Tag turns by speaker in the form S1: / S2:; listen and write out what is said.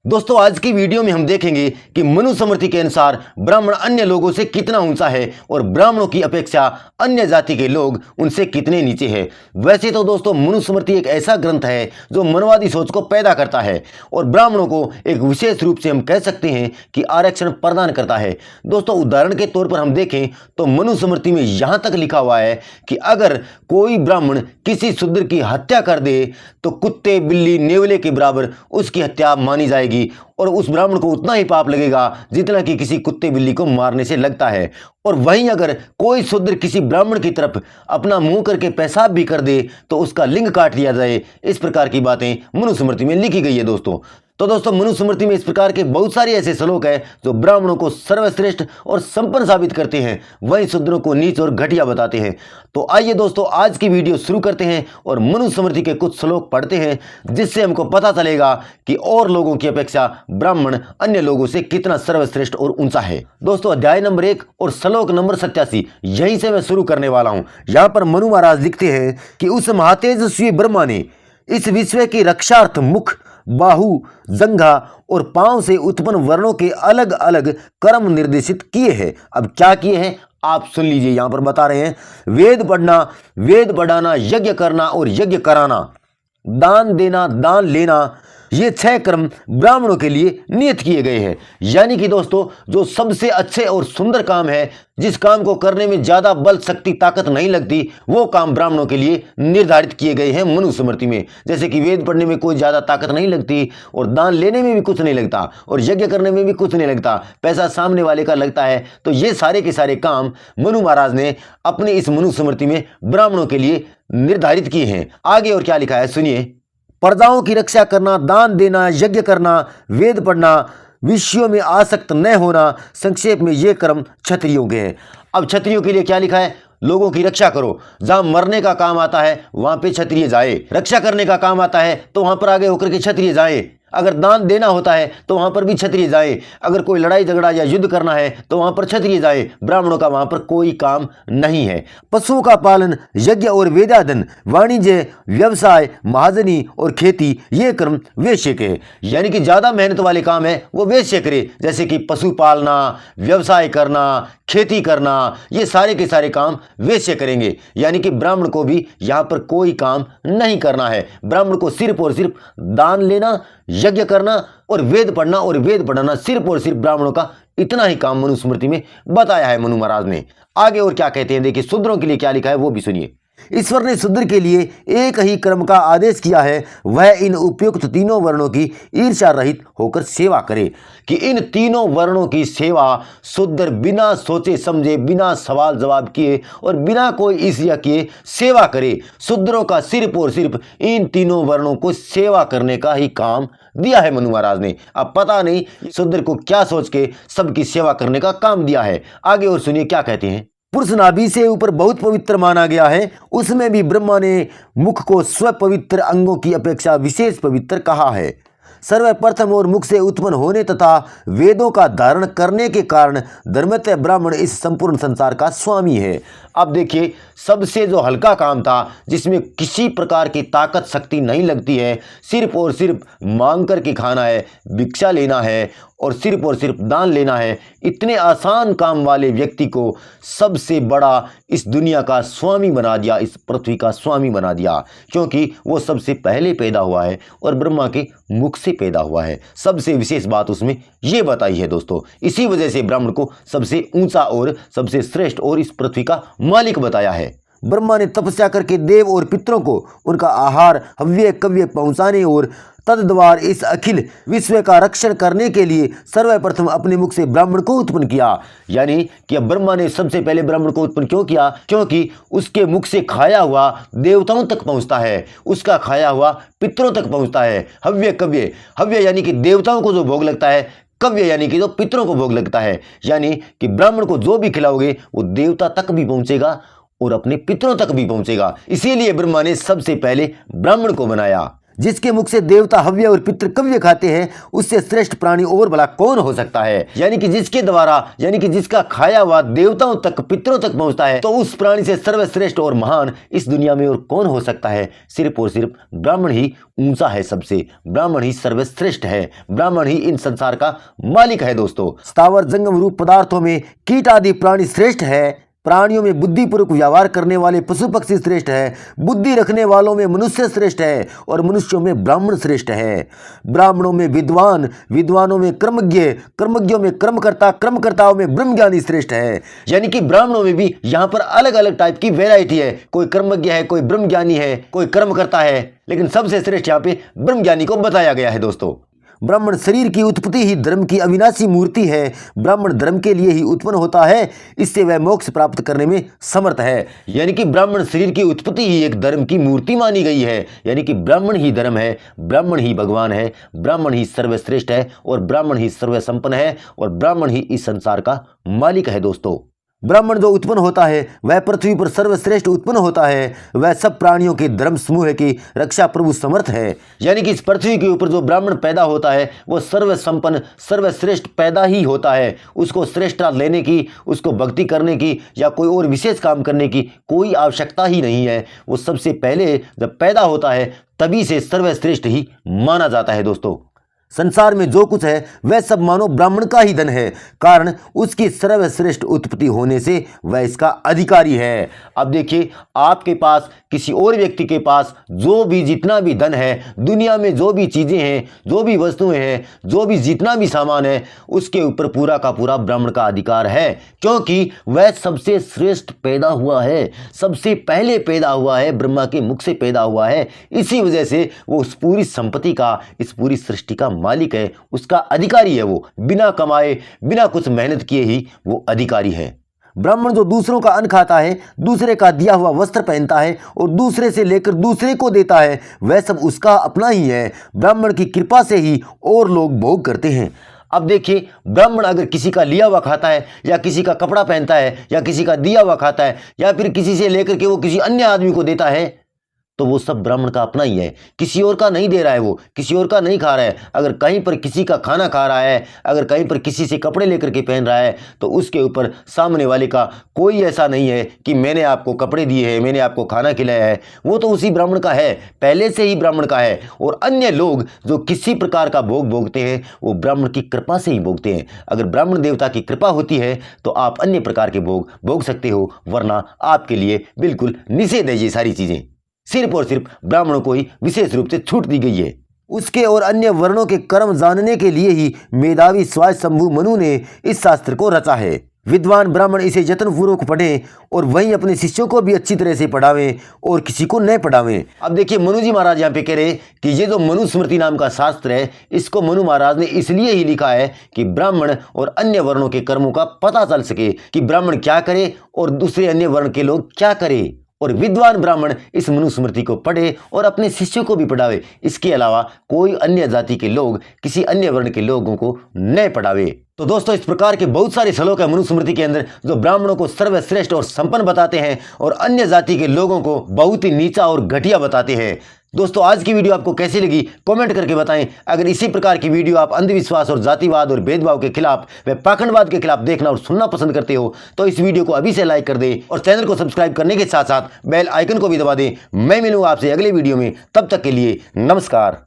S1: दोस्तों आज की वीडियो में हम देखेंगे कि मनुस्मृति के अनुसार ब्राह्मण अन्य लोगों से कितना ऊंचा है और ब्राह्मणों की अपेक्षा अन्य जाति के लोग उनसे कितने नीचे हैं। वैसे तो दोस्तों मनुस्मृति एक ऐसा ग्रंथ है जो मनवादी सोच को पैदा करता है और ब्राह्मणों को एक विशेष रूप से हम कह सकते हैं कि आरक्षण प्रदान करता है। दोस्तों उदाहरण के तौर पर हम देखें तो मनुस्मृति में यहाँ तक लिखा हुआ है कि अगर कोई ब्राह्मण किसी शूद्र की हत्या कर दे तो कुत्ते बिल्ली नेवले के बराबर उसकी हत्या मानी जाएगी और उस ब्राह्मण को उतना ही पाप लगेगा जितना कि किसी कुत्ते बिल्ली को मारने से लगता है। और वहीं अगर कोई शूद्र किसी ब्राह्मण की तरफ अपना मुंह करके पेशाब भी कर दे तो उसका लिंग काट दिया जाए। इस प्रकार की बातें मनुस्मृति में लिखी गई है दोस्तों। तो दोस्तों मनुस्मृति में इस प्रकार के बहुत सारे ऐसे श्लोक हैं जो ब्राह्मणों को सर्वश्रेष्ठ और संपन्न साबित करते हैं, वहीं शूद्रों को नीच और घटिया बताते हैं। तो आइए दोस्तों आज की वीडियो शुरू करते हैं और मनुस्मृति के कुछ श्लोक पढ़ते हैं जिससे हमको पता चलेगा कि और लोगों की अपेक्षा ब्राह्मण अन्य लोगों से कितना सर्वश्रेष्ठ और ऊंचा है। दोस्तों अध्याय नंबर 1 और श्लोक नंबर 87 यहीं से मैं शुरू करने वाला हूं। यहां पर मनु महाराज लिखते हैं कि उस महातेजस्वी ब्रह्मा ने इस विश्व की रक्षार्थ मुख, बाहु, जंघा और पांव से उत्पन्न वर्णों के अलग अलग कर्म निर्देशित किए हैं। अब क्या किए हैं आप सुन लीजिए। यहां पर बता रहे हैं वेद पढ़ना, वेद पढ़ाना, यज्ञ करना और यज्ञ कराना, दान देना, दान लेना, ये 6 कर्म ब्राह्मणों के लिए नियत किए गए हैं। यानी कि दोस्तों जो सबसे अच्छे और सुंदर काम है, जिस काम को करने में ज्यादा बल शक्ति ताकत नहीं लगती, वो काम ब्राह्मणों के लिए निर्धारित किए गए हैं मनुस्मृति में। जैसे कि वेद पढ़ने में कोई ज्यादा ताकत नहीं लगती और दान लेने में भी कुछ नहीं लगता और यज्ञ करने में भी कुछ नहीं लगता, पैसा सामने वाले का लगता है। तो ये सारे के सारे काम मनु महाराज ने अपने इस मनुस्मृति में ब्राह्मणों के लिए निर्धारित किए हैं। आगे और क्या लिखा है सुनिए। प्रजाओं की रक्षा करना, दान देना, यज्ञ करना, वेद पढ़ना, विषयों में आसक्त न होना, संक्षेप में ये कर्म क्षत्रियों के हैं। अब क्षत्रियों के लिए क्या लिखा है? लोगों की रक्षा करो। जहां मरने का काम आता है वहां पे क्षत्रिय जाए, रक्षा करने का काम आता है तो वहां पर आगे होकर के क्षत्रिय जाए, अगर दान देना होता है तो वहां पर भी क्षत्रिय जाए, अगर कोई लड़ाई झगड़ा या युद्ध करना है तो वहां पर क्षत्रिय जाए। ब्राह्मणों का वहां पर कोई काम नहीं है। पशुओं का पालन, यज्ञ और वेदाधन, वाणिज्य, व्यवसाय, महाजनी और खेती, ये कर्म वैश्य के हैं। यानी कि ज्यादा मेहनत वाले काम है वो वैश्य करे, जैसे कि पशु पालना, व्यवसाय करना, खेती करना, ये सारे के सारे काम वैश्य करेंगे। यानी कि ब्राह्मण को भी यहां पर कोई काम नहीं करना है। ब्राह्मण को सिर्फ और सिर्फ दान लेना, यज्ञ करना और वेद पढ़ना और वेद पढ़ाना, सिर्फ और सिर्फ ब्राह्मणों का इतना ही काम मनुस्मृति में बताया है मनु महाराज ने। आगे और क्या कहते हैं देखिए, शूद्रों के लिए क्या लिखा है वो भी सुनिए। ईश्वर ने शूद्र के लिए एक ही कर्म का आदेश किया है, वह इन उपयुक्त तीनों वर्णों की ईर्ष्या रहित होकर सेवा करे। कि इन तीनों वर्णों की सेवा शूद्र बिना सोचे समझे, बिना सवाल जवाब किए और बिना कोई ईर्ष्या किए सेवा करे। शूद्रों का सिर्फ और सिर्फ इन तीनों वर्णों को सेवा करने का ही काम दिया है मनु महाराज ने। अब पता नहीं शूद्र को क्या सोच के सबकी सेवा करने का काम दिया है। आगे और सुनिए क्या कहते हैं। पुरुष नाभि से ऊपर बहुत पवित्र माना गया है, उसमें भी ब्रह्मा ने मुख को स्वपवित्र अंगों की अपेक्षा विशेष पवित्र कहा है। सर्वप्रथम और मुख से उत्पन्न होने तथा वेदों का धारण करने के कारण धर्मतः ब्राह्मण इस संपूर्ण संसार का स्वामी है। अब देखिए सबसे जो हल्का काम था, जिसमें किसी प्रकार की ताकत शक्ति नहीं लगती है, सिर्फ और सिर्फ मांग करके खाना है, भिक्षा लेना है और सिर्फ दान लेना है, इतने आसान काम वाले व्यक्ति को सबसे बड़ा इस दुनिया का स्वामी बना दिया, इस पृथ्वी का स्वामी बना दिया, क्योंकि वो सबसे पहले पैदा हुआ है और ब्रह्मा के मुख से पैदा हुआ है। सबसे विशेष बात उसमें ये बताई है दोस्तों। इसी वजह से ब्राह्मण को सबसे ऊंचा और सबसे श्रेष्ठ और इस पृथ्वी का मालिक बताया है। ब्रह्मा ने तपस्या करके देव और पितरों को उनका आहार, हव्य कव्य पहुंचाने और तद्द्वार इस अखिल विश्व का रक्षण करने के लिए सर्वप्रथम अपने मुख से ब्राह्मण को उत्पन्न किया। यानी कि ब्रह्मा ने सबसे पहले ब्राह्मण को उत्पन्न क्यों किया? क्योंकि उसके मुख से खाया हुआ देवताओं तक पहुंचता है, उसका खाया हुआ पितरों तक पहुंचता है। हव्य कव्य, हव्य यानी कि देवताओं को जो भोग लगता है, कव्य यानी कि जो पितरों को भोग लगता है। यानी कि ब्राह्मण को जो भी खिलाओगे वो देवता तक भी पहुंचेगा और अपने पितरों तक भी पहुंचेगा। इसीलिए ब्रह्मा ने सबसे पहले ब्राह्मण को बनाया। जिसके मुख से देवता हव्य और पितृ कव्य खाते हैं, उससे श्रेष्ठ प्राणी और भला कौन हो सकता है। यानी कि जिसके द्वारा जिसका खाया हुआ देवताओं तक पितरों तक पहुंचता है, तो उस प्राणी से सर्वश्रेष्ठ और महान इस दुनिया में और कौन हो सकता है। सिर्फ और सिर्फ ब्राह्मण ही ऊंचा है सबसे, ब्राह्मण ही सर्वश्रेष्ठ है, ब्राह्मण ही इन संसार का मालिक है। दोस्तों, स्थावर जंगम रूप पदार्थों में कीट आदि प्राणी श्रेष्ठ है, प्राणियों में बुद्धिपूर्वक व्यवहार करने वाले पशु पक्षी श्रेष्ठ है, बुद्धि रखने वालों में मनुष्य श्रेष्ठ है और मनुष्यों में ब्राह्मण श्रेष्ठ है। ब्राह्मणों में विद्वान, विद्वानों में कर्मज्ञ, कर्मज्ञों में कर्मकर्ता, कर्मकर्ताओं में ब्रह्मज्ञानी श्रेष्ठ है। यानी कि ब्राह्मणों में भी यहाँ पर अलग अलग टाइप की वैरायटी है, कोई कर्मज्ञ है, कोई ब्रह्मज्ञानी है, कोई कर्मकर्ता है, लेकिन सबसे श्रेष्ठ यहाँ पे ब्रह्मज्ञानी को बताया गया है। दोस्तों, ब्राह्मण शरीर की उत्पत्ति ही धर्म की अविनाशी मूर्ति है। ब्राह्मण धर्म के लिए ही उत्पन्न होता है, इससे वह मोक्ष प्राप्त करने में समर्थ है। यानी कि ब्राह्मण शरीर की उत्पत्ति ही एक धर्म की मूर्ति मानी गई है। यानी कि ब्राह्मण ही धर्म है, ब्राह्मण ही भगवान है, ब्राह्मण ही सर्वश्रेष्ठ है और ब्राह्मण ही सर्वसंपन्न है और ब्राह्मण ही इस संसार का मालिक है। दोस्तों, ब्राह्मण जो उत्पन्न होता है वह पृथ्वी पर सर्वश्रेष्ठ उत्पन्न होता है, वह सब प्राणियों के धर्म समूह की रक्षा प्रभु समर्थ है। यानी कि इस पृथ्वी के ऊपर जो ब्राह्मण पैदा होता है वो सर्वसंपन्न सर्वश्रेष्ठ पैदा ही होता है। उसको श्रेष्ठता लेने की, उसको भक्ति करने की या कोई और विशेष काम करने की कोई आवश्यकता ही नहीं है। वो सबसे पहले जब पैदा होता है तभी से सर्वश्रेष्ठ ही माना जाता है। दोस्तों, संसार में जो कुछ है वह सब मानो ब्राह्मण का ही धन है, कारण उसकी सर्वश्रेष्ठ उत्पत्ति होने से वह इसका अधिकारी है। अब देखिए, आपके पास किसी और व्यक्ति के पास जो भी जितना भी धन है, दुनिया में जो भी चीजें हैं, जो भी वस्तुएं हैं, जो भी जितना भी सामान है, उसके ऊपर पूरा का पूरा ब्राह्मण का अधिकार है, क्योंकि वह सबसे श्रेष्ठ पैदा हुआ है, सबसे पहले पैदा हुआ है, ब्रह्मा के मुख से पैदा हुआ है। इसी वजह से वो उस पूरी संपत्ति का, इस पूरी सृष्टि का मालिक है, उसका अधिकारी है। वो बिना कमाए, बिना कुछ मेहनत किए ही वो अधिकारी है। ब्राह्मण जो दूसरों का अन्न खाता है, दूसरे का दिया हुआ वस्त्र पहनता है और दूसरे से लेकर दूसरे को देता है, वह सब उसका अपना ही है। ब्राह्मण की कृपा से ही और लोग भोग करते हैं। अब देखिए, ब्राह्मण अगर किसी का लिया हुआ खाता है या किसी का कपड़ा पहनता है या किसी का दिया हुआ खाता है या फिर किसी से लेकर के वो किसी अन्य आदमी को देता है, तो वो सब ब्राह्मण का अपना ही है, किसी और का नहीं दे रहा है, वो किसी और का नहीं खा रहा है। अगर कहीं पर किसी का खाना खा रहा है, अगर कहीं पर किसी से कपड़े लेकर के पहन रहा है, तो उसके ऊपर सामने वाले का कोई ऐसा नहीं है कि मैंने आपको कपड़े दिए हैं, मैंने आपको खाना खिलाया है। वो तो उसी ब्राह्मण का है, पहले से ही ब्राह्मण का है। और अन्य लोग जो किसी प्रकार का भोग भोगते हैं वो ब्राह्मण की कृपा से ही भोगते हैं। अगर ब्राह्मण देवता की कृपा होती है तो आप अन्य प्रकार के भोग भोग सकते हो, वरना आपके लिए बिल्कुल निषेध है ये सारी चीजें। सिर्फ और सिर्फ ब्राह्मणों को ही विशेष रूप से छूट दी गई है। उसके और अन्य वर्णों के कर्म जानने के लिए ही मेधावी स्वयंभू मनु ने इस शास्त्र को रचा है। विद्वान ब्राह्मण इसे यत्नपूर्वक पढ़ें और वहीं अपने शिष्यों को भी अच्छी तरह से पढ़ावें और किसी को न पढ़ावें। अब देखिए, मनु जी महाराज यहाँ पे कह रहे कि ये जो मनुस्मृति नाम का शास्त्र है, इसको मनु महाराज ने इसलिए ही लिखा है कि ब्राह्मण और अन्य वर्णों के कर्मों का पता चल सके कि ब्राह्मण क्या करे और दूसरे अन्य वर्ण के लोग क्या करें, और विद्वान ब्राह्मण इस मनुस्मृति को पढ़े और अपने शिष्यों को भी पढ़ावे। इसके अलावा कोई अन्य जाति के लोग किसी अन्य वर्ण के लोगों को न पढ़ावे। तो दोस्तों, इस प्रकार के बहुत सारे श्लोक है मनुस्मृति के अंदर जो ब्राह्मणों को सर्वश्रेष्ठ और संपन्न बताते हैं और अन्य जाति के लोगों को बहुत ही नीचा और घटिया बताते हैं। दोस्तों, आज की वीडियो आपको कैसी लगी कमेंट करके बताएं। अगर इसी प्रकार की वीडियो आप अंधविश्वास और जातिवाद और भेदभाव के खिलाफ व पाखंडवाद के खिलाफ देखना और सुनना पसंद करते हो तो इस वीडियो को अभी से लाइक कर दें और चैनल को सब्सक्राइब करने के साथ साथ बेल आइकन को भी दबा दें। मैं मिलूंगा आपसे अगले वीडियो में, तब तक के लिए नमस्कार।